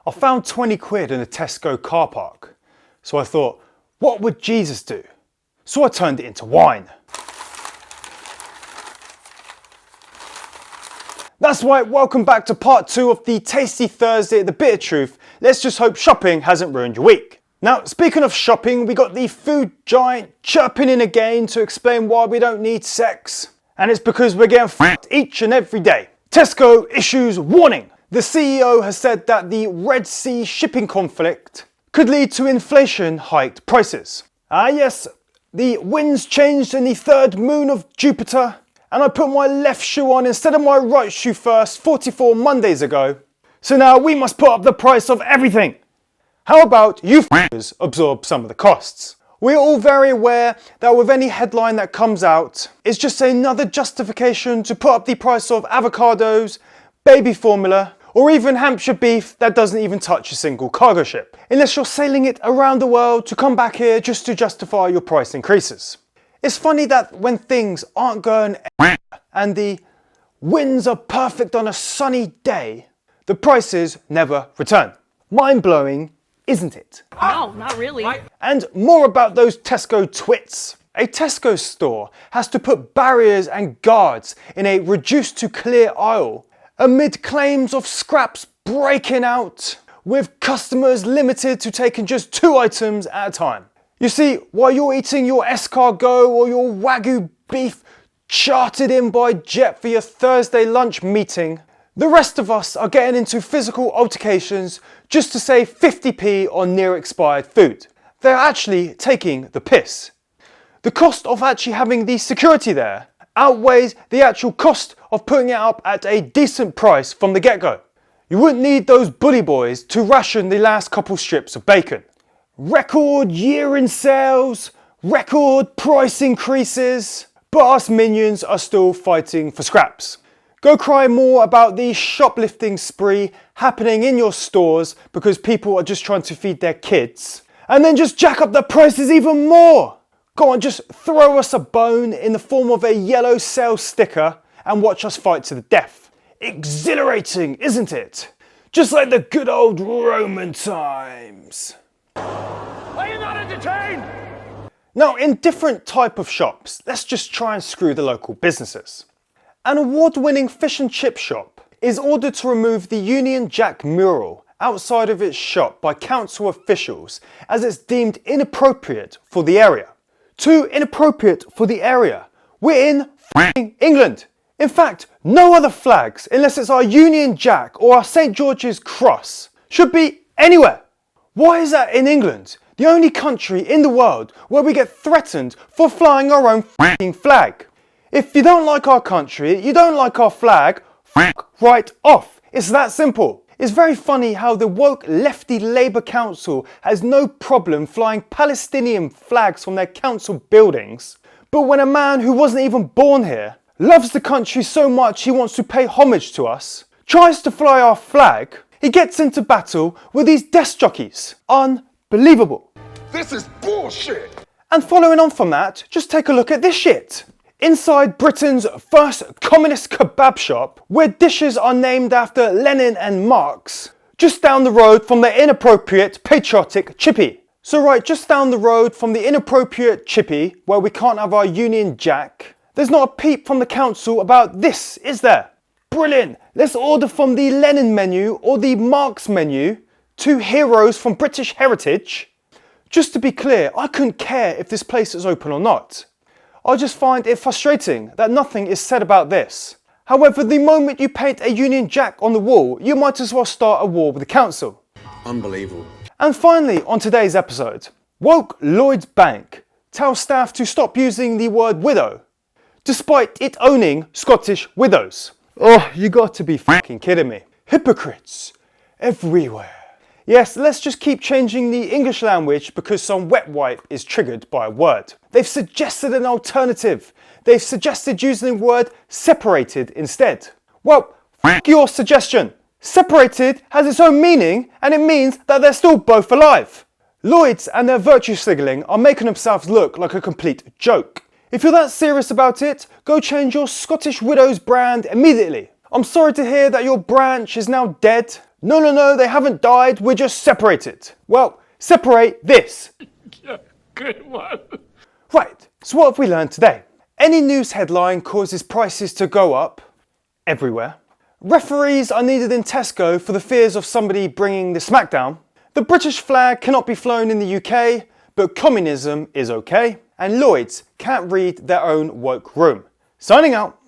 I found 20 quid in a Tesco car park. So I thought, what would Jesus do? So I turned it into wine. That's right, welcome back to part 2 of the Tasty Thursday, the bitter truth. Let's just hope shopping hasn't ruined your week. Now, speaking of shopping, we got the food giant chirping in again to explain why we don't need sex. And it's because we're getting f***ed each and every day. Tesco issues warning. The CEO has said that the Red Sea shipping conflict could lead to inflation-hiked prices. Ah yes, the winds changed in the third moon of Jupiter, and I put my left shoe on instead of my right shoe first 44 Mondays ago. So now we must put up the price of everything. How about you f***ers absorb some of the costs? We're all very aware that with any headline that comes out, it's just another justification to put up the price of avocados, baby formula, or even Hampshire beef that doesn't even touch a single cargo ship. Unless you're sailing it around the world to come back here just to justify your price increases. It's funny that when things aren't going and the winds are perfect on a sunny day, the prices never return. Mind-blowing, isn't it? No, not really. And more about those Tesco twits. A Tesco store has to put barriers and guards in a reduced to clear aisle amid claims of scraps breaking out, with customers limited to taking just 2 items at a time. You see, while you're eating your escargot or your Wagyu beef chartered in by jet for your Thursday lunch meeting, the rest of us are getting into physical altercations just to save 50p on near expired food. They're actually taking the piss. The cost of actually having the security there outweighs the actual cost of putting it up at a decent price from the get-go. You wouldn't need those bully boys to ration the last couple strips of bacon. Record year in sales, record price increases, but us minions are still fighting for scraps. Go cry more about the shoplifting spree happening in your stores because people are just trying to feed their kids, and then just jack up the prices even more. Go on, just throw us a bone in the form of a yellow sale sticker and watch us fight to the death. Exhilarating, isn't it? Just like the good old Roman times. Are you not entertained? Now, in different type of shops, let's just try and screw the local businesses. An award-winning fish and chip shop is ordered to remove the Union Jack mural outside of its shop by council officials as it's deemed inappropriate for the area. Too inappropriate for the area. We're in f***ing England. In fact, no other flags, unless it's our Union Jack or our St. George's Cross, should be anywhere. Why is that in England, the only country in the world where we get threatened for flying our own f***ing flag? If you don't like our country, you don't like our flag, f*** right off. It's that simple. It's very funny how the woke lefty Labour Council has no problem flying Palestinian flags from their council buildings, but when a man who wasn't even born here, loves the country so much he wants to pay homage to us, tries to fly our flag, he gets into battle with these desk jockeys. Unbelievable. This is bullshit. And following on from that, just take a look at this shit. Inside Britain's first communist kebab shop, where dishes are named after Lenin and Marx, just down the road from the inappropriate patriotic chippy. So right, just down the road from the inappropriate chippy, where we can't have our Union Jack, there's not a peep from the council about this, is there? Brilliant! Let's order from the Lenin menu or the Marx menu, 2 heroes from British heritage. Just to be clear, I couldn't care if this place is open or not. I just find it frustrating that nothing is said about this. However, the moment you paint a Union Jack on the wall, you might as well start a war with the council. Unbelievable. And finally, on today's episode, woke Lloyd's Bank tells staff to stop using the word widow, despite it owning Scottish widows. Oh, you got to be fucking kidding me. Hypocrites everywhere. Yes, let's just keep changing the English language because some wet wipe is triggered by a word. They've suggested an alternative. They've suggested using the word separated instead. Well, f*** your suggestion. Separated has its own meaning and it means that they're still both alive. Lloyds and their virtue signalling are making themselves look like a complete joke. If you're that serious about it, go change your Scottish Widows brand immediately. I'm sorry to hear that your branch is now dead. No, they haven't died, we're just separated. Well, separate this. Yeah, good one. Right, so what have we learned today? Any news headline causes prices to go up everywhere. Referees are needed in Tesco for the fears of somebody bringing the smackdown. The British flag cannot be flown in the UK, but communism is okay. And Lloyds can't read their own woke room. Signing out.